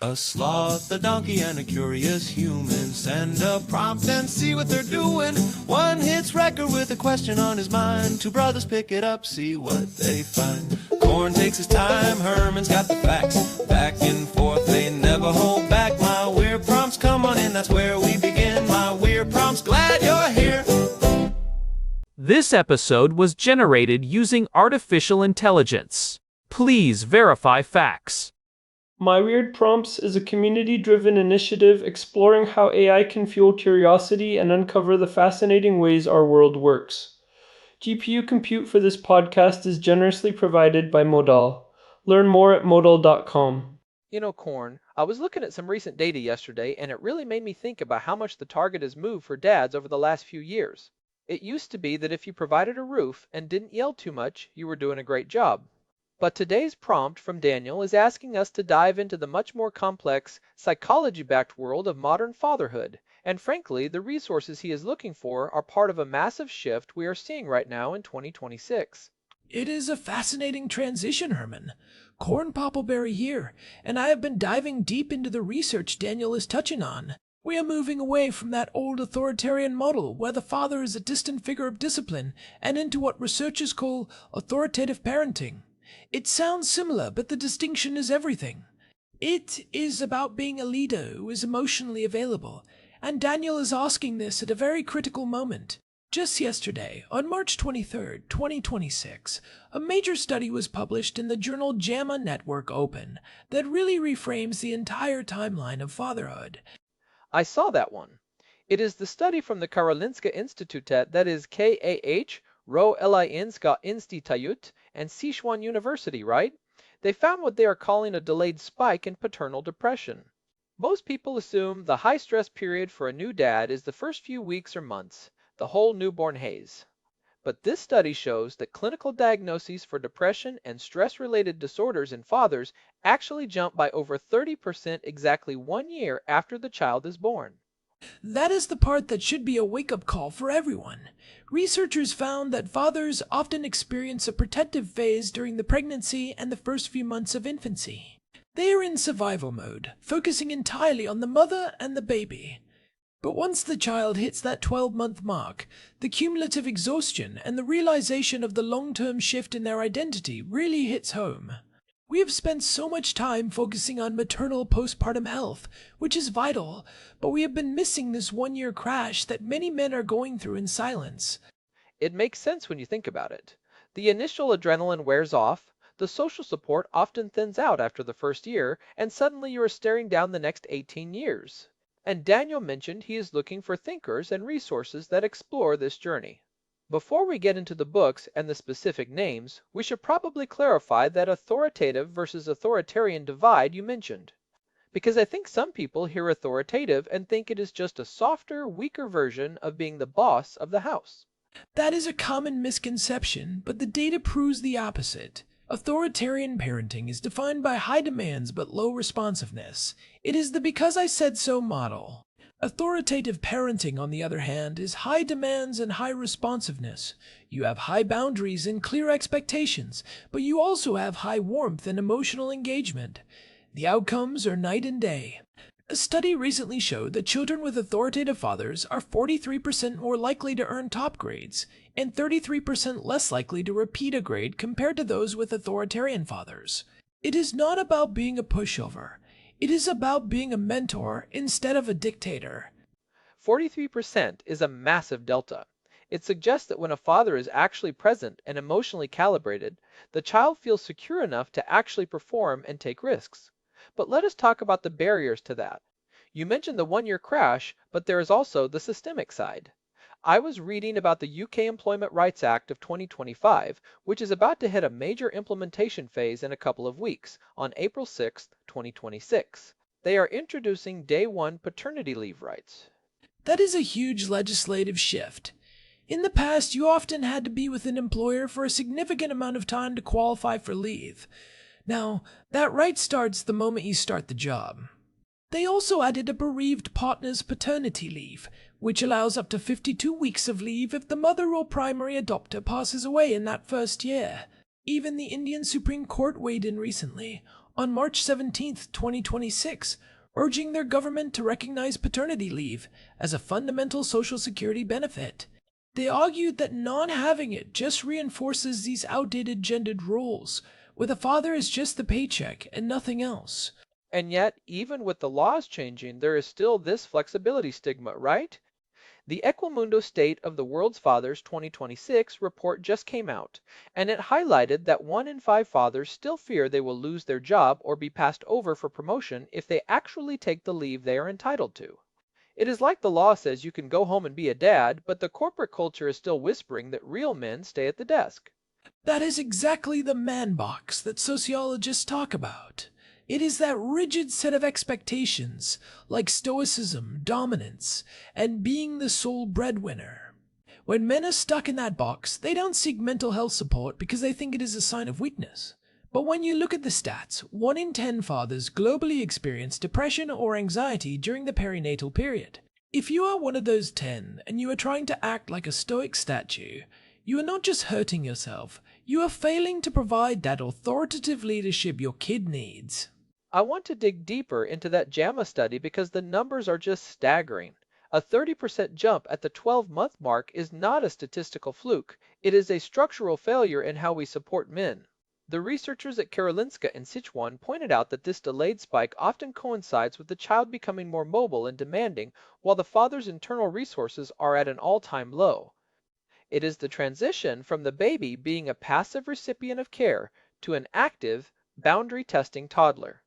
A sloth, a donkey, and a curious human. Send a prompt and see what they're doing. One hits record with a question on his mind. Two brothers pick it up, see what they find. Corn takes his time, Herman's got the facts. Back and forth, they never hold back. My weird prompts, come on in, that's where we begin. My weird prompts, glad you're here. This episode was generated using artificial intelligence. Please verify facts. My Weird Prompts is a community-driven initiative exploring how AI can fuel curiosity and uncover the fascinating ways our world works. GPU compute for this podcast is generously provided by Modal. Learn more at modal.com. You know, Corn, I was looking at some recent data yesterday, and it really made me think about how much the target has moved for dads over the last few years. It used to be that if you provided a roof and didn't yell too much, you were doing a great job. But today's prompt from Daniel is asking us to dive into the much more complex, psychology-backed world of modern fatherhood. And frankly, the resources he is looking for are part of a massive shift we are seeing right now in 2026. It is a fascinating transition, Herman. Corn Poppleberry here, and I have been diving deep into the research Daniel is touching on. We are moving away from that old authoritarian model where the father is a distant figure of discipline and into what researchers call authoritative parenting. It sounds similar, but the distinction is everything. It is about being a leader who is emotionally available, and Daniel is asking this at a very critical moment. Just yesterday, on March 23rd, 2026, a major study was published in the journal JAMA Network Open that really reframes the entire timeline of fatherhood. I saw that one. It is the study from the Karolinska Institutet, that is Karolinska Institutet, and Sichuan University, right? They found what they are calling a delayed spike in paternal depression. Most people assume the high-stress period for a new dad is the first few weeks or months, the whole newborn haze. But this study shows that clinical diagnoses for depression and stress-related disorders in fathers actually jump by over 30% exactly 1 year after the child is born. That is the part that should be a wake-up call for everyone. Researchers found that fathers often experience a protective phase during the pregnancy and the first few months of infancy. They are in survival mode, focusing entirely on the mother and the baby. But once the child hits that 12-month mark, the cumulative exhaustion and the realization of the long-term shift in their identity really hits home. We have spent so much time focusing on maternal postpartum health, which is vital, but we have been missing this 1-year crash that many men are going through in silence. It makes sense when you think about it. The initial adrenaline wears off, the social support often thins out after the first year, and suddenly you are staring down the next 18 years. And Daniel mentioned he is looking for thinkers and resources that explore this journey. Before we get into the books and the specific names, we should probably clarify that authoritative versus authoritarian divide you mentioned. Because I think some people hear authoritative and think it is just a softer, weaker version of being the boss of the house. That is a common misconception, but the data proves the opposite. Authoritarian parenting is defined by high demands but low responsiveness. It is the because I said so model. Authoritative parenting, on the other hand, is high demands and high responsiveness. You have high boundaries and clear expectations, but you also have high warmth and emotional engagement. The outcomes are night and day. A study recently showed that children with authoritative fathers are 43% more likely to earn top grades and 33% less likely to repeat a grade compared to those with authoritarian fathers. It is not about being a pushover. It is about being a mentor instead of a dictator. 43% is a massive delta. It suggests that when a father is actually present and emotionally calibrated, the child feels secure enough to actually perform and take risks. But let us talk about the barriers to that. You mentioned the 1-year crash, but there is also the systemic side. I was reading about the UK Employment Rights Act of 2025, which is about to hit a major implementation phase in a couple of weeks, on April 6, 2026. They are introducing day 1 paternity leave rights. That is a huge legislative shift. In the past, you often had to be with an employer for a significant amount of time to qualify for leave. Now, that right starts the moment you start the job. They also added a bereaved partner's paternity leave, which allows up to 52 weeks of leave if the mother or primary adopter passes away in that first year. Even the Indian Supreme Court weighed in recently, on March 17, 2026, urging their government to recognize paternity leave as a fundamental Social Security benefit. They argued that not having it just reinforces these outdated gendered roles, where the father is just the paycheck and nothing else. And yet, even with the laws changing, there is still this flexibility stigma, right? The Equimundo State of the World's Fathers 2026 report just came out, and it highlighted that 1 in 5 fathers still fear they will lose their job or be passed over for promotion if they actually take the leave they are entitled to. It is like the law says you can go home and be a dad, but the corporate culture is still whispering that real men stay at the desk. That is exactly the man box that sociologists talk about. It is that rigid set of expectations, like stoicism, dominance, and being the sole breadwinner. When men are stuck in that box, they don't seek mental health support because they think it is a sign of weakness. But when you look at the stats, 1 in 10 fathers globally experience depression or anxiety during the perinatal period. If you are one of those 10 and you are trying to act like a stoic statue, you are not just hurting yourself, you are failing to provide that authoritative leadership your kid needs. I want to dig deeper into that JAMA study because the numbers are just staggering. A 30% jump at the 12-month mark is not a statistical fluke. It is a structural failure in how we support men. The researchers at Karolinska Institutet pointed out that this delayed spike often coincides with the child becoming more mobile and demanding while the father's internal resources are at an all-time low. It is the transition from the baby being a passive recipient of care to an active, boundary-testing toddler.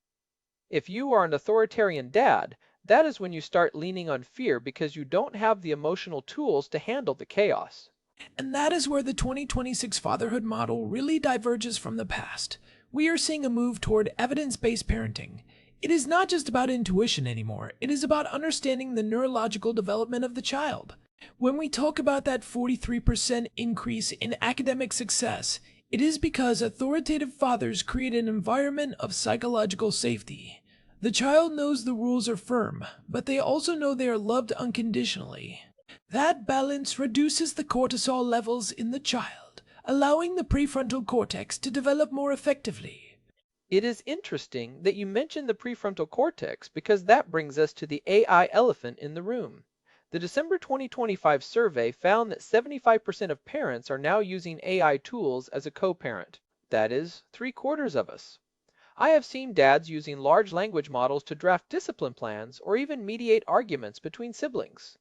If you are an authoritarian dad, that is when you start leaning on fear because you don't have the emotional tools to handle the chaos. And that is where the 2026 fatherhood model really diverges from the past. We are seeing a move toward evidence-based parenting. It is not just about intuition anymore, it is about understanding the neurological development of the child. When we talk about that 43% increase in academic success, it is because authoritative fathers create an environment of psychological safety. The child knows the rules are firm, but they also know they are loved unconditionally. That balance reduces the cortisol levels in the child, allowing the prefrontal cortex to develop more effectively. It is interesting that you mentioned the prefrontal cortex because that brings us to the AI elephant in the room. The December 2025 survey found that 75% of parents are now using AI tools as a co-parent. That is, 3/4 of us. I have seen dads using large language models to draft discipline plans or even mediate arguments between siblings.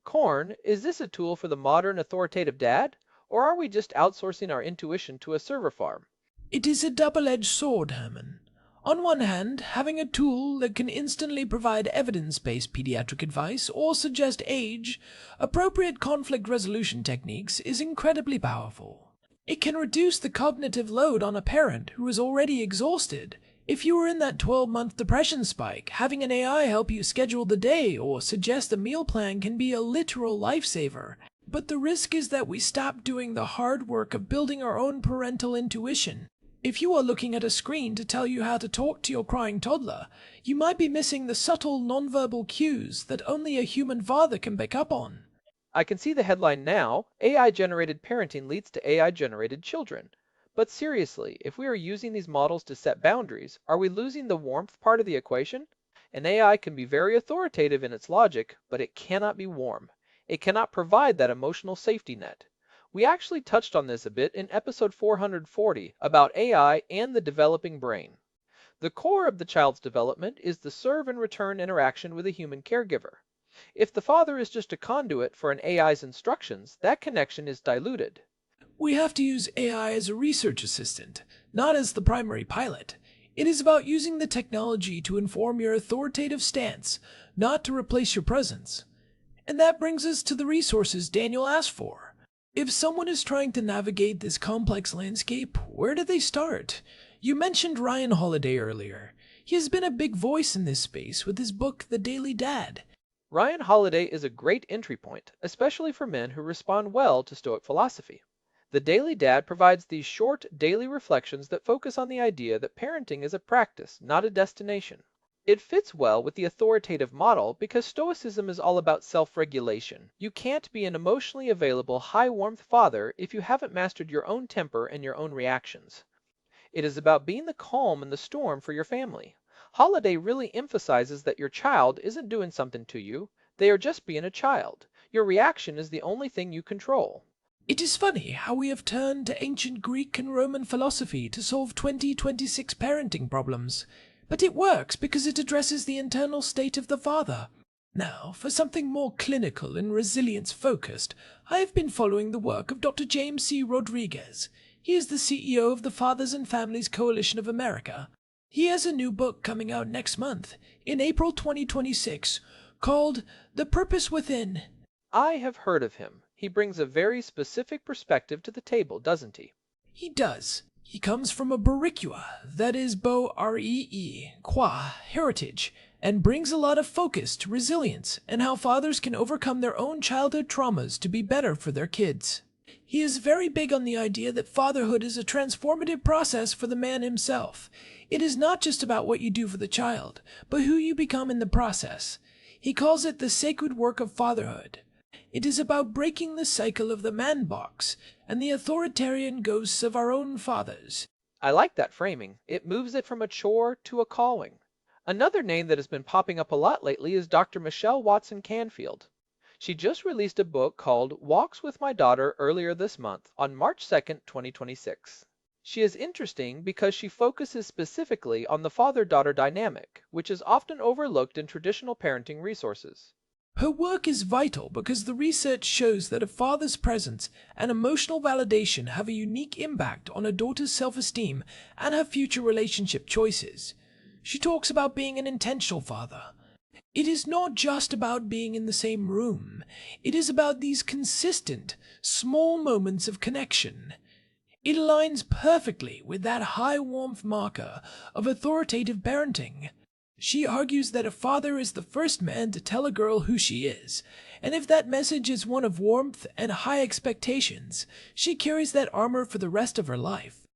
Korn, is this a tool for the modern authoritative dad, or are we just outsourcing our intuition to a server farm? It is a double-edged sword, Herman. On one hand, having a tool that can instantly provide evidence-based pediatric advice or suggest age-appropriate conflict resolution techniques is incredibly powerful. It can reduce the cognitive load on a parent who is already exhausted. If you were in that 12-month depression spike, having an AI help you schedule the day or suggest a meal plan can be a literal lifesaver. But the risk is that we stop doing the hard work of building our own parental intuition. If you are looking at a screen to tell you how to talk to your crying toddler, you might be missing the subtle nonverbal cues that only a human father can pick up on. I can see the headline now, AI-generated parenting leads to AI-generated children. But seriously, if we are using these models to set boundaries, are we losing the warmth part of the equation? An AI can be very authoritative in its logic, but it cannot be warm. It cannot provide that emotional safety net. We actually touched on this a bit in episode 440 about AI and the developing brain. The core of the child's development is the serve and return interaction with a human caregiver. If the father is just a conduit for an AI's instructions, that connection is diluted. We have to use AI as a research assistant, not as the primary pilot. It is about using the technology to inform your authoritative stance, not to replace your presence. And that brings us to the resources Daniel asked for. If someone is trying to navigate this complex landscape, where do they start? You mentioned Ryan Holiday earlier. He has been a big voice in this space with his book, The Daily Dad. Ryan Holiday is a great entry point, especially for men who respond well to Stoic philosophy. The Daily Dad provides these short, daily reflections that focus on the idea that parenting is a practice, not a destination. It fits well with the authoritative model because Stoicism is all about self-regulation. You can't be an emotionally available, high-warmth father if you haven't mastered your own temper and your own reactions. It is about being the calm in the storm for your family. Holiday really emphasizes that your child isn't doing something to you, they are just being a child. Your reaction is the only thing you control. It is funny how we have turned to ancient Greek and Roman philosophy to solve 2026 parenting problems, but it works because it addresses the internal state of the father. Now, for something more clinical and resilience-focused, I have been following the work of Dr. James C. Rodriguez. He is the CEO of the Fathers and Families Coalition of America. He has a new book coming out next month, in April 2026, called The Purpose Within. I have heard of him. He brings a very specific perspective to the table, doesn't he? He does. He comes from a Boricua, that is Bo-R-E-E, qua, heritage, and brings a lot of focus to resilience and how fathers can overcome their own childhood traumas to be better for their kids. He is very big on the idea that fatherhood is a transformative process for the man himself. It is not just about what you do for the child, but who you become in the process. He calls it the sacred work of fatherhood. It is about breaking the cycle of the man box and the authoritarian ghosts of our own fathers. I like that framing. It moves it from a chore to a calling. Another name that has been popping up a lot lately is Dr. Michelle Watson Canfield. She just released a book called Walks with My Daughter earlier this month on March 2nd, 2026. She is interesting because she focuses specifically on the father-daughter dynamic, which is often overlooked in traditional parenting resources. Her work is vital because the research shows that a father's presence and emotional validation have a unique impact on a daughter's self-esteem and her future relationship choices. She talks about being an intentional father. It is not just about being in the same room. It is about these consistent, small moments of connection. It aligns perfectly with that high warmth marker of authoritative parenting. She argues that a father is the first man to tell a girl who she is, and if that message is one of warmth and high expectations, she carries that armor for the rest of her life.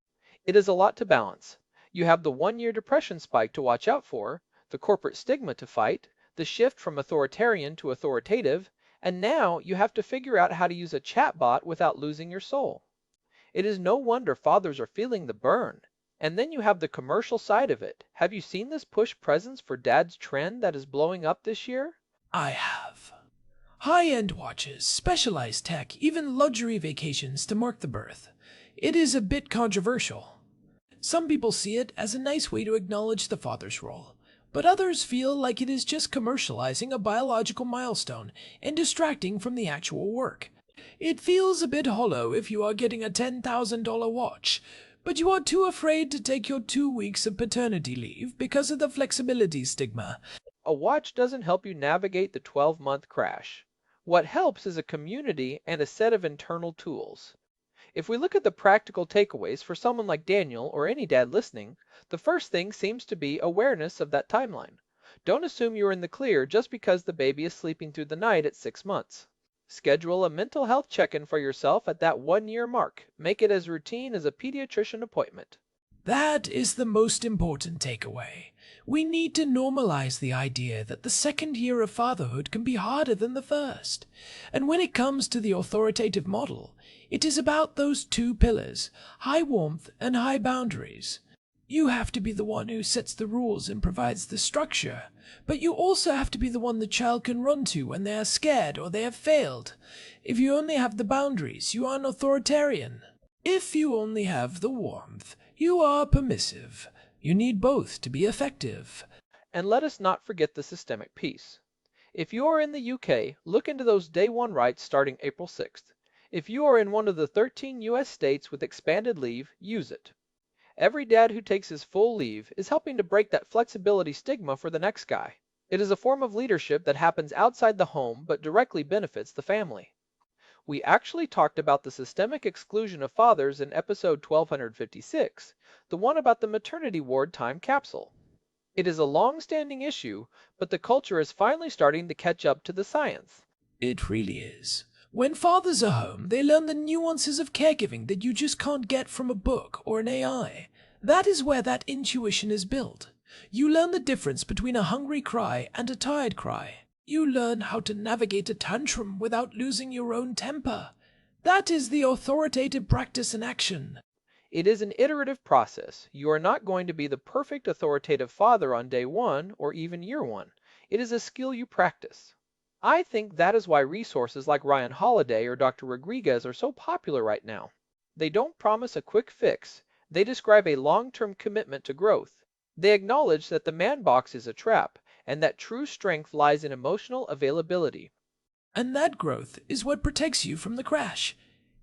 It is a lot to balance. You have the one-year depression spike to watch out for, the corporate stigma to fight, the shift from authoritarian to authoritative, and now you have to figure out how to use a chatbot without losing your soul. It is no wonder fathers are feeling the burn. And then you have the commercial side of it. Have you seen this push presence for dad's trend that is blowing up this year? I have. High-end watches, specialized tech, even luxury vacations to mark the birth. It is a bit controversial. Some people see it as a nice way to acknowledge the father's role, but others feel like it is just commercializing a biological milestone and distracting from the actual work. It feels a bit hollow if you are getting a $10,000 watch, but you are too afraid to take your 2 weeks of paternity leave because of the flexibility stigma. A watch doesn't help you navigate the 12-month crash. What helps is a community and a set of internal tools. If we look at the practical takeaways for someone like Daniel or any dad listening, the first thing seems to be awareness of that timeline. Don't assume you're in the clear just because the baby is sleeping through the night at 6 months. Schedule a mental health check-in for yourself at that 1-year mark. Make it as routine as a pediatrician appointment. That is the most important takeaway. We need to normalize the idea that the second year of fatherhood can be harder than the first. And when it comes to the authoritative model, it is about those two pillars, high warmth and high boundaries. You have to be the one who sets the rules and provides the structure, but you also have to be the one the child can run to when they are scared or they have failed. If you only have the boundaries, you are an authoritarian. If you only have the warmth, you are permissive. You need both to be effective. And let us not forget the systemic piece. If you are in the UK, look into those day one rights starting April 6th. If you are in one of the 13 US states with expanded leave, use it. Every dad who takes his full leave is helping to break that flexibility stigma for the next guy. It is a form of leadership that happens outside the home but directly benefits the family. We actually talked about the systemic exclusion of fathers in episode 1256, the one about the maternity ward time capsule. It is a long-standing issue, but the culture is finally starting to catch up to the science. It really is. When fathers are home, they learn the nuances of caregiving that you just can't get from a book or an AI. That is where that intuition is built. You learn the difference between a hungry cry and a tired cry. You learn how to navigate a tantrum without losing your own temper. That is the authoritative practice in action. It is an iterative process. You are not going to be the perfect authoritative father on day one or even year one. It is a skill you practice. I think that is why resources like Ryan Holiday or Dr. Rodriguez are so popular right now. They don't promise a quick fix. They describe a long-term commitment to growth. They acknowledge that the man box is a trap and that true strength lies in emotional availability. And that growth is what protects you from the crash.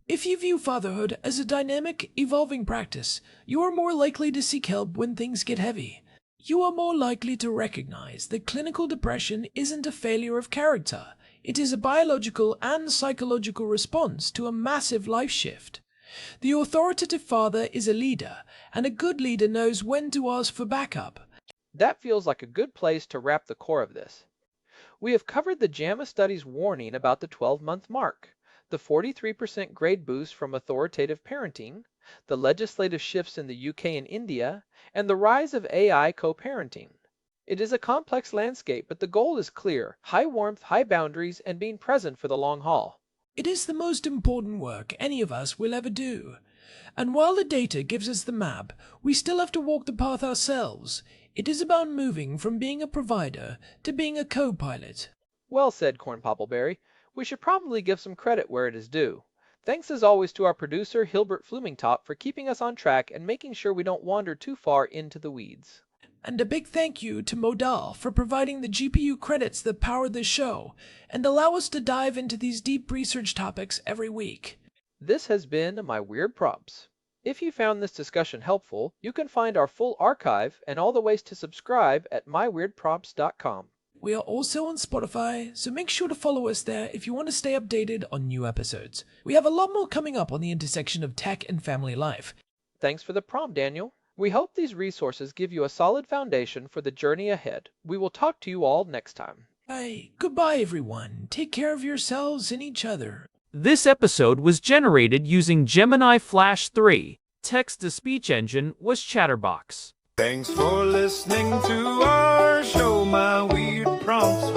If you view fatherhood as a dynamic, evolving practice, you are more likely to seek help when things get heavy. You are more likely to recognize that clinical depression isn't a failure of character. It is a biological and psychological response to a massive life shift. The authoritative father is a leader, and a good leader knows when to ask for backup. That feels like a good place to wrap the core of this. We have covered the JAMA study's warning about the 12-month mark, the 43% grade boost from authoritative parenting, the legislative shifts in the UK and India, and the rise of AI co-parenting. It is a complex landscape, but the goal is clear: high warmth, high boundaries, and being present for the long haul. It is the most important work any of us will ever do. And while the data gives us the map, we still have to walk the path ourselves. It is about moving from being a provider to being a co-pilot. Well said, Corn Poppleberry. We should probably give some credit where it is due. Thanks as always to our producer, Hilbert Flumingtop, for keeping us on track and making sure we don't wander too far into the weeds. And a big thank you to Modal for providing the GPU credits that power this show and allow us to dive into these deep research topics every week. This has been My Weird Prompts. If you found this discussion helpful, you can find our full archive and all the ways to subscribe at myweirdprompts.com. We are also on Spotify, so make sure to follow us there if you want to stay updated on new episodes. We have a lot more coming up on the intersection of tech and family life. Thanks for the prompt, Daniel. We hope these resources give you a solid foundation for the journey ahead. We will talk to you all next time. Bye. Goodbye, everyone. Take care of yourselves and each other. This episode was generated using Gemini Flash 3. Text-to-speech engine was Chatterbox. Thanks for listening to our show, My Weird Prompts.